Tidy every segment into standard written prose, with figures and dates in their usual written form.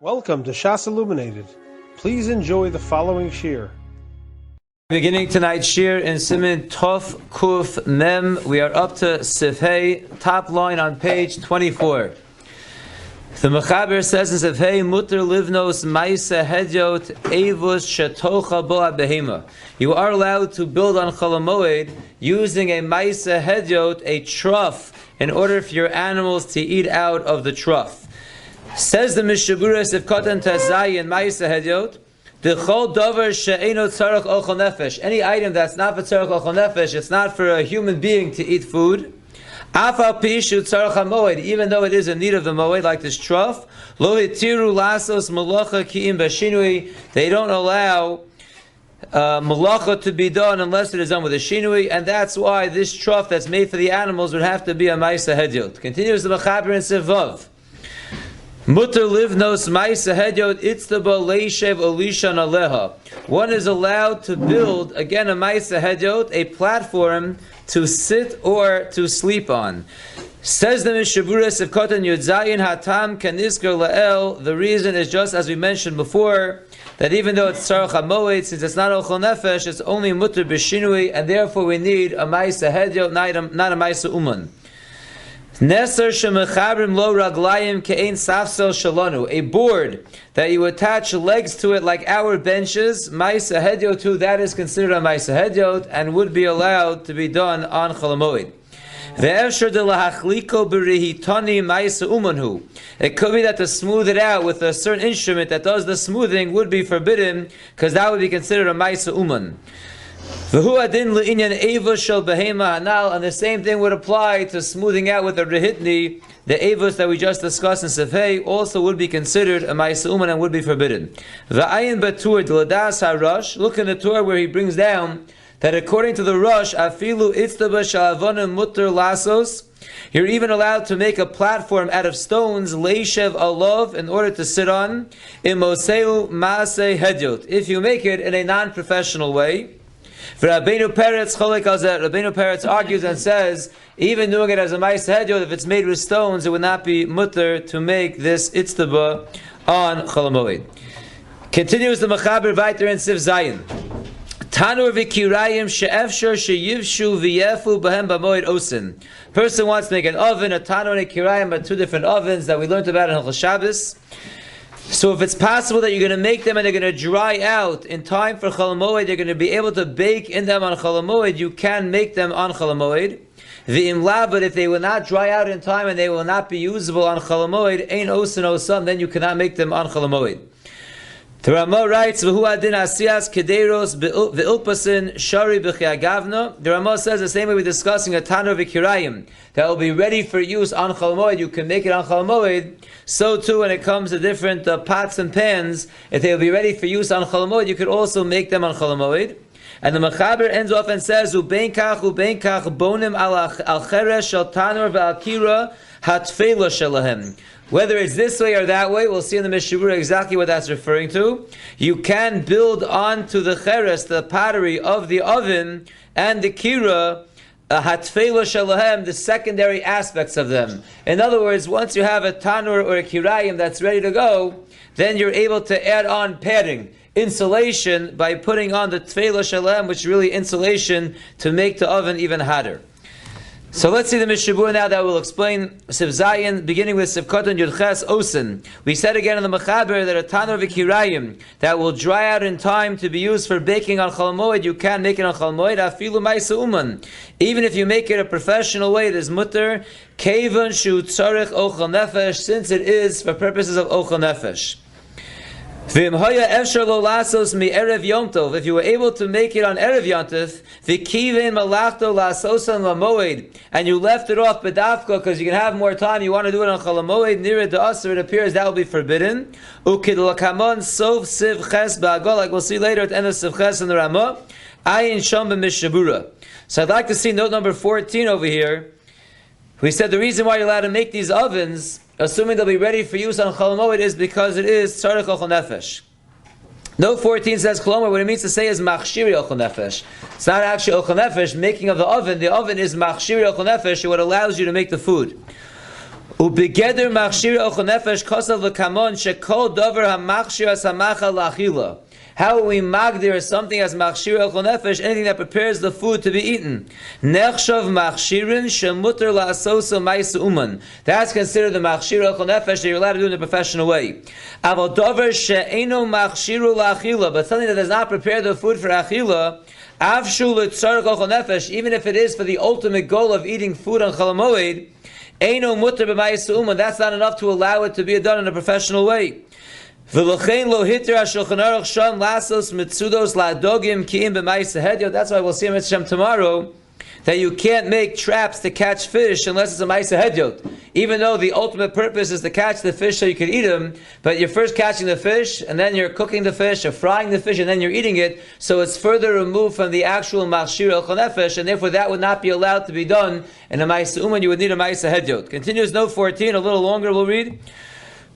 Welcome to Shas Illuminated. Please enjoy the following shiur. Beginning tonight's shiur in Siman Tov Kuf Mem, we are up to Sif Hey, top line on page 24. The Mechaber says in Sif Hey, Mutter livnos ma'isa hedyot evus shetocha bo behema. You are allowed to build on Chol Hamoed using a ma'isa hedyot, a trough, in order for your animals to eat out of the trough. Says the Mishaburas of Katan Tazayin Ma'isa Hedyot, the Chol Dover She'eno Tzarech Ochel Nefesh. Any item that's not for Tzarech Ochel Nefesh, it's not for a human being to eat food. Afal Pishu Tzarech HaMoed, even though it is in need of the Moed, like this trough. Lo Hitiru Lasos Malacha Ki'im Bashinui. They don't allow malacha to be done unless it is done with a shinui, and that's why this trough that's made for the animals would have to be a Ma'isa Hedyot. Continues the Mechaber in Sevav. Mutter livnos ma'isa hedyot itztaba leishev olishan aleha. One is allowed to build, again, a ma'isa hedyot, a platform to sit or to sleep on. Says the Mishaburas of Kotan Yudzayin Hatam Kanisker La'el. The reason is just as we mentioned before, that even though it's Tzarech HaMoed, since it's not Ochel Nefesh, it's only Mutter B'Shinui, and therefore we need a ma'isa hedyot, not a ma'isa uman. Neser shemechabrim lo raglayim ke'ein safsel shalanu. A board that you attach legs to it like our benches, ma'isa hedyot too, that is considered a ma'isa hedyot and would be allowed to be done on Chol Hamoed. Ve'efshar de lahachliko berihitani ma'isa umanhu. It could be that to smooth it out with a certain instrument that does the smoothing would be forbidden, because that would be considered a ma'isa uman. And the same thing would apply to smoothing out with a rehitni. The avos that we just discussed in Sefei also would be considered a ma'isa uman and would be forbidden. Look in the Torah where he brings down that according to the Rosh, afilu itztaba sha'avonim mutter lasos, you're even allowed to make a platform out of stones, leishev alov, in order to sit on, imoseu maaseh hedyot, if you make it in a non-professional way. Rabbeinu Peretz argues and says, even doing it as a ma'isa hedyot, if it's made with stones, it would not be mutter to make this itztaba on Chol Hamoed. Continues the Mechaber weiter in Sif Zayin. Tanur v'kirayim she'efshar sheyivshu v'yefu b'hem b'moed osin. Person wants to make an oven. A tanur and a kirayim are two different ovens that we learned about in Hilchos Shabbos. So if it's possible that you're going to make them and they're going to dry out in time for Chol Hamoed, you're going to be able to bake in them on Chol Hamoed, you can make them on Chol Hamoed. V'imla, but if they will not dry out in time and they will not be usable on Chol Hamoed, ein osin osam, then you cannot make them on Chol Hamoed. The Ramah writes, "V'hu adin asiyas kederos ve'ilpasin shari b'chiagavna." The Ramah says the same way we're discussing a tanur v'kirayim that will be ready for use on Chol Hamoed. You can make it on Chol Hamoed. So too, when it comes to different pots and pans, if they will be ready for use on Chol Hamoed, you could also make them on Chol Hamoed. And the Mechaber ends off and says, "Ubein kach bonim al cheresh shel tanur ve'alkira hatfela shelahem." Whether it's this way or that way, we'll see in the Mishabura exactly what that's referring to. You can build onto the cheres, the pottery of the oven, and the kira, hatfela shalahem, the secondary aspects of them. In other words, once you have a tanur or a kirayim that's ready to go, then you're able to add on padding, insulation, by putting on the tfela shalahem, which is really insulation to make the oven even hotter. So let's see the Mishabur now that will explain Sif Zayin, beginning with Sif Kotan Yudches Osin. We said again in the Mechaber that a tanur v'kirayim that will dry out in time to be used for baking on Chol Hamoed, you can make it on Chol Hamoed, afilu ma'isa uman. Even if you make it a professional way, it is mutter, kevan shu tzarech ochel nefesh, since it is for purposes of ochel nefesh. If you were able to make it on Erev Yontif, and you left it off bedafka because you can have more time, you want to do it on Chol Hamoed, near the Asr, it appears that will be forbidden. Like we'll see later at the end of Siv Ches in the Ramah. So I'd like to see note number 14 over here. We said the reason why you're allowed to make these ovens, assuming they'll be ready for use on Chol Hamoed, is because it is Tzarech Ochel Nefesh. Note 14 says, Kolomar, what it means to say is Machshiri Ochel Nefesh. It's not actually Ochel Nefesh, making of the oven. The oven is Machshiri Ochel Nefesh, what allows you to make the food. Ubegeder machshir ochel nefesh kosav lekamon shekol dover hamachshir as hamacha lachila. How we magdir something as machshir ochel nefesh, anything that prepares the food to be eaten. Nechshav machshirin shemuter la'asoso ma'isa uman. That's considered the machshir ochel nefesh that you're allowed to do in a professional way. Aval dover she'eno machshiru la'achila, but something that does not prepare the food for achila, avshu l'tzarech ochel nefesh, even if it is for the ultimate goal of eating food on Chol HaMoed, eino muter b'ma'isa uman, that's not enough to allow it to be done in a professional way. V'lochein lo hitter ha'shulchan aruch sham lasos mitzudos la'adogim ki'im b'ma'isa hedyot. That's why we'll see Mitzvah Shem tomorrow, that you can't make traps to catch fish unless it's a ma'isa hedyot. Even though the ultimate purpose is to catch the fish so you can eat them, but you're first catching the fish, and then you're cooking the fish, or frying the fish, and then you're eating it, so it's further removed from the actual machshir ochel nefesh, and therefore that would not be allowed to be done in a ma'isa uman. You would need a ma'isa hedyot. Continues note 14, a little longer we'll read.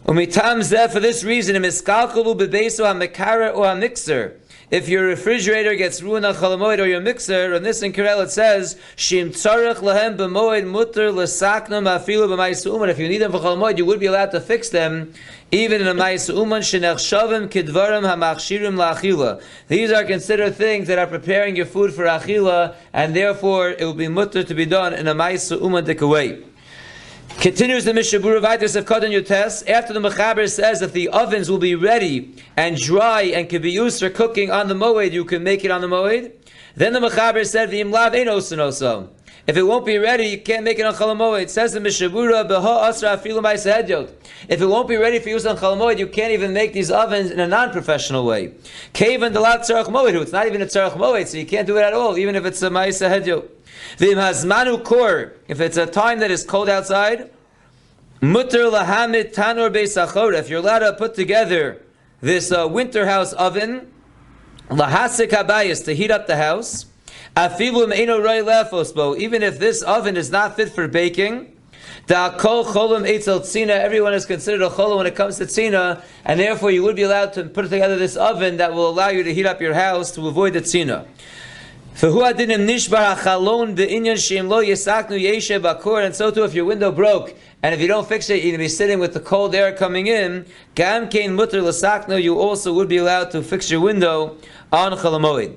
Umitam zeh, for this reason, miskalkalu bebeso hamekara or hamixer. If your refrigerator gets ruined on Chol HaMoed or your mixer, on this in Kirel it says, Shim tzarech lahem b'moed muter l'saknam afilu b'ma'isa uman. If you need them for Chol HaMoed, you would be allowed to fix them, even in a ma'isa uman, shenechshavim kidvarim hamachshirim la'achila. These are considered things that are preparing your food for achila, and therefore it will be muter to be done in a ma'isa uman way. Continues the Mishnah Berurah Vayter of Kodan Yutes. After the Mechaber says that the ovens will be ready and dry and can be used for cooking on the moed, you can make it on the moed. Then the Mechaber said, "V'im lav ein osen oso." If it won't be ready, you can't make it on Chol HaMoed. It says the Mishnah Berurah, "Beha asra afilu ma'isa hedyot." If it won't be ready for use on Chol HaMoed, you can't even make these ovens in a non-professional way. Kevan delat tzarech moed. It's not even a tzarech moed, so you can't do it at all, even if it's a ma'isa hedyot. V'im hazmanu kor. If it's a time that is cold outside, muter lahamid tanur beisachor. If you're allowed to put together this winter house oven, lahasik habayis, to heat up the house. Afilu me'ino roi lefos bo. Even if this oven is not fit for baking, da'kol cholim eitzel tzina. Everyone is considered a cholim when it comes to tzina, and therefore you would be allowed to put together this oven that will allow you to heat up your house to avoid the tzina. And so too, if your window broke, and if you don't fix it, you're going to be sitting with the cold air coming in, you also would be allowed to fix your window on Chol HaMoed.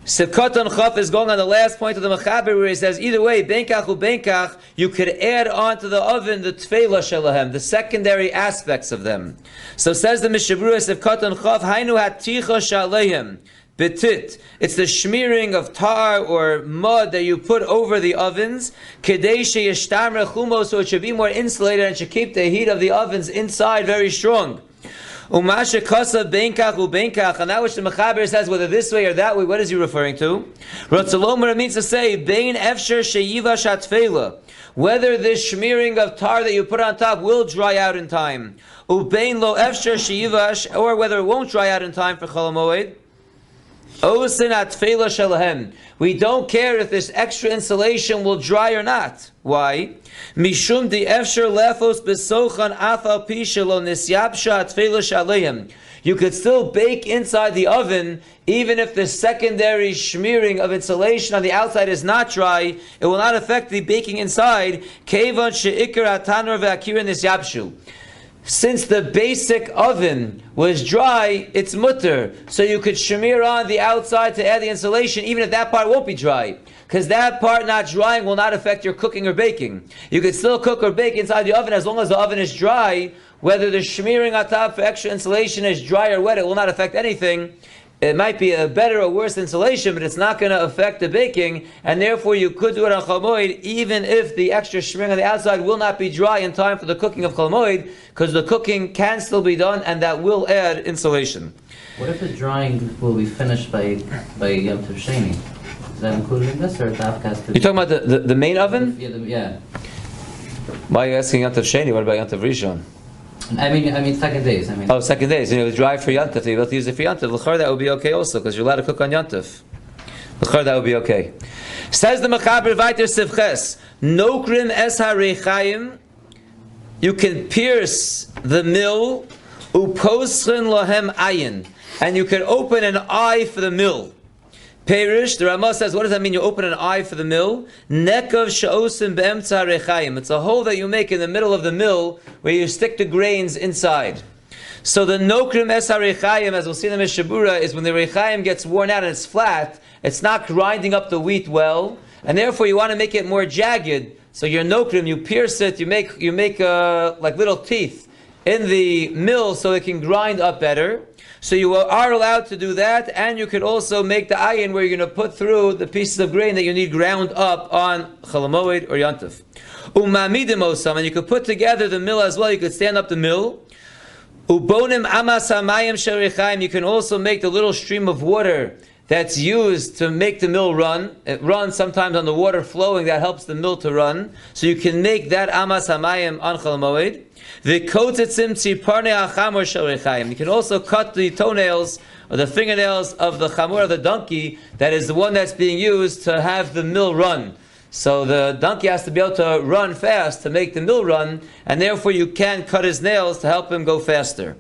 Sivkot Chaf is going on the last point of the Mechaber, where he says, either way, benkach u benkach, you could add onto the oven the tfeilah shelahem, the secondary aspects of them. So says the Mishnah Berurah, Sivkot Chaf, hainu haticha shalehem. Betit. It's the smearing of tar or mud that you put over the ovens, kedei sheyishtamre chumo, so it should be more insulated and should keep the heat of the ovens inside very strong. Umasha kasa benkach u benkach, and that which the Mechaber says whether this way or that way, what is he referring to? Ratzalomer means to say bein efsher sheyivash hatfeila, whether this smearing of tar that you put on top will dry out in time. Ubein lo efsher sheyivash, or whether it won't dry out in time for Chol HaMoed. We don't care if this extra insulation will dry or not. Why? Mishum di efsher lefos besochan afal pishelo nisyabsha atfeilah shaleim. You could still bake inside the oven even if the secondary smearing of insulation on the outside is not dry. It will not affect the baking inside. Kevan sheikar atanor ve'akira nisyabshu. Since the basic oven was dry, it's mutter. So you could smear on the outside to add the insulation, even if that part won't be dry. Because that part not drying will not affect your cooking or baking. You could still cook or bake inside the oven as long as the oven is dry. Whether the smearing on top for extra insulation is dry or wet, it will not affect anything. It might be a better or worse insulation, but it's not going to affect the baking, and therefore you could do it on Chol HaMoed, even if the extra smearing on the outside will not be dry in time for the cooking of Chol HaMoed, because the cooking can still be done, and that will add insulation. What if the drying will be finished by Yom Tov Sheni? Is that included in this, or the has to? You're talking about the main oven? Yeah. Why are you asking Yom Tov Sheni? What about Yom Tov Rishon? I mean second days. Oh, second days. It was dry for Yontif. You're able to use it for Yontif. L'chor, that would be okay also, because you're allowed to cook on Yontif. L'chor, that would be okay. Says the Mechaber Vayter Sivches, Nokrim es hareichayim, you can pierce the mill, uposchen lohem ayin, and you can open an eye for the mill. Perish, the Ramah says, what does that mean? You open an eye for the mill. Nekav she'osim be'emtza rechaim. It's a hole that you make in the middle of the mill where you stick the grains inside. So the nokrim es ha-rechaim, as we'll see in the Mishabura, is when the rechaim gets worn out and it's flat, it's not grinding up the wheat well, and therefore you want to make it more jagged. So your nokrim, you pierce it, you make like little teeth in the mill so it can grind up better. So you are allowed to do that, and you could also make the ayin where you're going to put through the pieces of grain that you need ground up on Chalamoid or Yantif. Umamidim osam, and you could put together the mill as well. You could stand up the mill. Ubonim amas hamayim sherichaim. You can also make the little stream of water that's used to make the mill run. It runs sometimes on the water flowing that helps the mill to run. So you can make that amas hamayim on Chalamoid. You can also cut the toenails or the fingernails of the chamor, of the donkey, that is the one that's being used to have the mill run. So the donkey has to be able to run fast to make the mill run, and therefore you can cut his nails to help him go faster.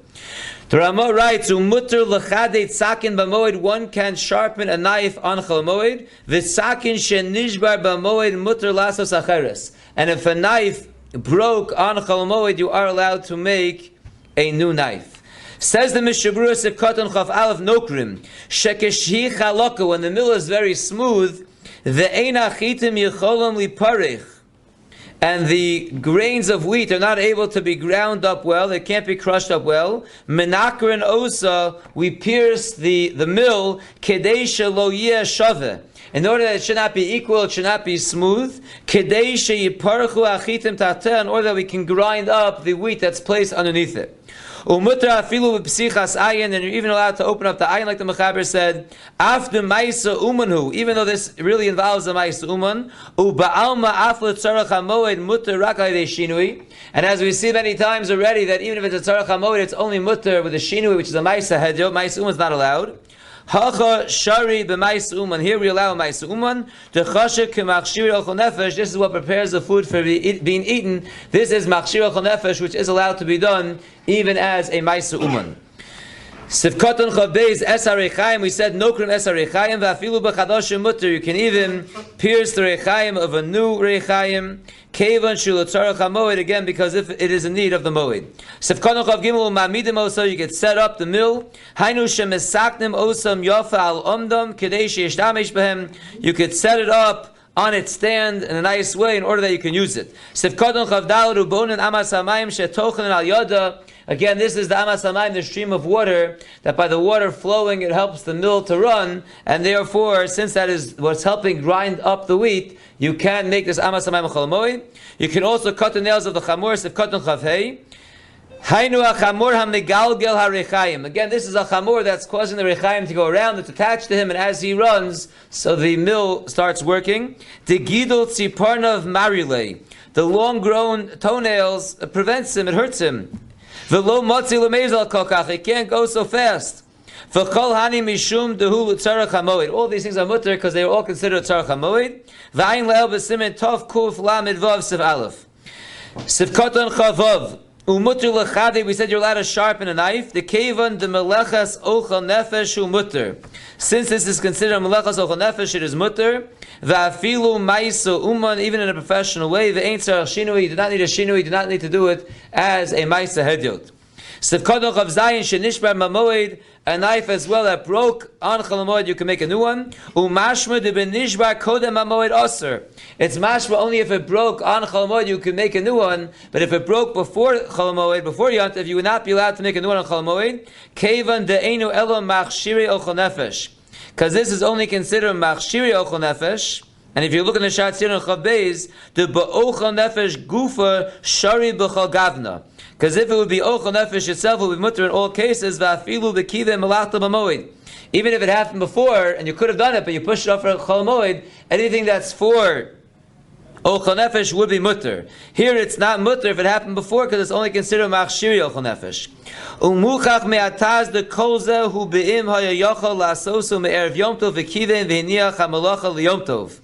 The Ramah writes, "Umutter l'chadei tzakin b'moed." One can sharpen a knife on Chalamoid. V'tzakin shenishbar b'moed mutter lasos acheres. And if a knife broke on Chalamoid, you are allowed to make a new knife. Says the Mishabura Sivkatan Chaf Aleph Nokrim, Shekeshi Chalaka, when the mill is very smooth, Ve'ena chitim yicholam liparich, and the grains of wheat are not able to be ground up well, they can't be crushed up well. Menakar and osa, we pierce the mill, Kedesha lo yeh shaveh, in order that it should not be equal, it should not be smooth. Kedesha yiparchu achitim tateh, in order that we can grind up the wheat that's placed underneath it. Umutra afilu b'psichas ayin, and you're even allowed to open up the ayin, like the Mechaber said. After ma'isa umanhu, even though this really involves a ma'isa uman, uba'alma afle tzarach hamoed mutter rak alei shinui. And as we see many times already, that even if it's a tzarach hamoed, it's only mutter with a shinui, which is a ma'isa hedyo. Ma'isa uman is not allowed. Hacha shari b'ma'isa uman. Here we allow ma'isa uman. The chashik k'machshir al nefesh. This is what prepares the food for being eaten. This is machshir al nefesh, which is allowed to be done even as a ma'isa uman. Sivkatan chavbeis es harechaim. We said nokrim es harechaim v'afilu b'chadashim mutter. You can even pierce the rechaim of a new rechaim. Kevan shulatzarach hamoed, again because if it is in need of the moed. Sivkatan chav gimel ma'amidim osa. You can set up the mill. Hainu shemesaknim osam yafa al omdam kedei sheyishtamesh behem. You could set it up on its stand in a nice way in order that you can use it. Sivkatan chav dalad ubonin amas hamayim shetochen al yada. Again, this is the amas hamayim, the stream of water, that by the water flowing, it helps the mill to run, and therefore, since that is what's helping grind up the wheat, you can make this amas hamayim chalamoid. You can also cut the nails of the chamor, sivkatan chavhei. Hainu ha-chamor ha-megalgel ha-rechaim. Again, this is a chamor that's causing the rechaim to go around, it's attached to him, and as he runs, so the mill starts working. The gidol tziparnav marile. The long-grown toenails prevents him, it hurts him. V'lo motzi l'meizal kokach, it can't go so fast. V'chol hani mishum dehu l'tzarach hamoed. All these things are mutter because they are all considered tzarach hamoed. V'ayin le'el b'simen tov kuf lamed vav siv aleph. Sivkatan chavav. Umutter l'chadi, we said you're allowed to sharpen a knife. The kevan de melechas ochel nefesh hu mutter. Since this is considered melechas ochel nefesh, it is mutter. Va'afilu ma'isa uman, even in a professional way. The ain't tzarach shinui, you do not need a shinui, you do not need to do it as a ma'isa hedyot. Sivkadol chav zayin shenishbar mamoed, a knife as well that broke on chalamoed, you can make a new one. Umashma de benishbar kodem mamoed aser. It's mashma only if it broke on chalamoed, you can make a new one. But if it broke before chalamoed, before yantiv, you would not be allowed to make a new one on chalamoed. Kevan de einu elo machshiri ochel nefesh. Because this is only considered machshiri ochel nefesh. And if you look in the Shatzir and Chavbeis, the ba'ochel nefesh gufa shari b'chal gavna. Because if it would be ochel nefesh itself, it would be mutter in all cases. Va'afilu b'kiveh melachta b'moed. Even if it happened before and you could have done it, but you pushed it off for chol moed, anything that's for ochel nefesh would be mutter. Here it's not mutter if it happened before because it's only considered machshiri ochel nefesh. Umuchach me'ataz de kolze hu be'im hayayachal la'asosu me'erev yom tov v'kiven v'hiniach ha'malacha l'yom tov.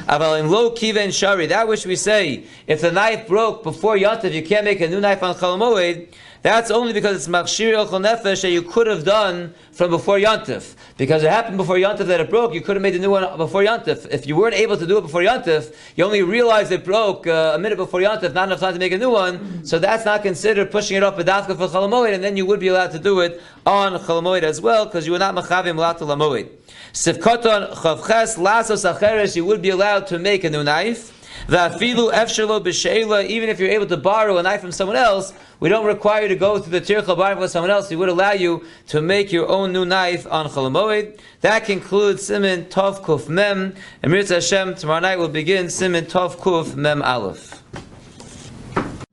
Aval in lo kiven shari, that which we say, if the knife broke before Yontiv, you can't make a new knife on Chol Moed. That's only because it's machshir elchol nefesh that you could have done from before Yontif. Because it happened before Yontif that it broke, you could have made the new one before Yontif. If you weren't able to do it before Yontif, you only realized it broke a minute before Yontif, not enough time to make a new one, so that's not considered pushing it off b'dafka for Chol HaMoed, and then you would be allowed to do it on Chol HaMoed as well, because you were not machavim latul HaMoed. Sivkoton chavches lasos acheres, you would be allowed to make a new knife. Va'afilu efshelo b'sheila, even if you're able to borrow a knife from someone else, we don't require you to go through the tircha borrowing from someone else. We would allow you to make your own new knife on Chol HaMoed. That concludes Siman Tov Kuf Mem. And Mirza Hashem, tomorrow night we'll begin Siman Tov Kuf Mem Aleph.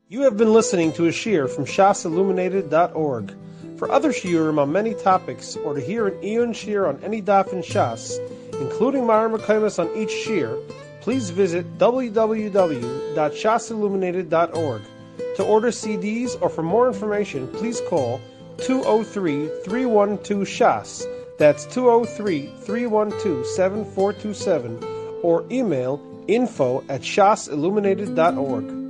You have been listening to a shiur from shasilluminated.org. For other shiurim on many topics, or to hear an Iyun shiur on any daf in Shas, including Ma'ar Mekaymas on each shiur, please visit www.shasilluminated.org. To order CDs or for more information, please call 203-312-SHAS. That's 203-312-7427, or email info@shasilluminated.org.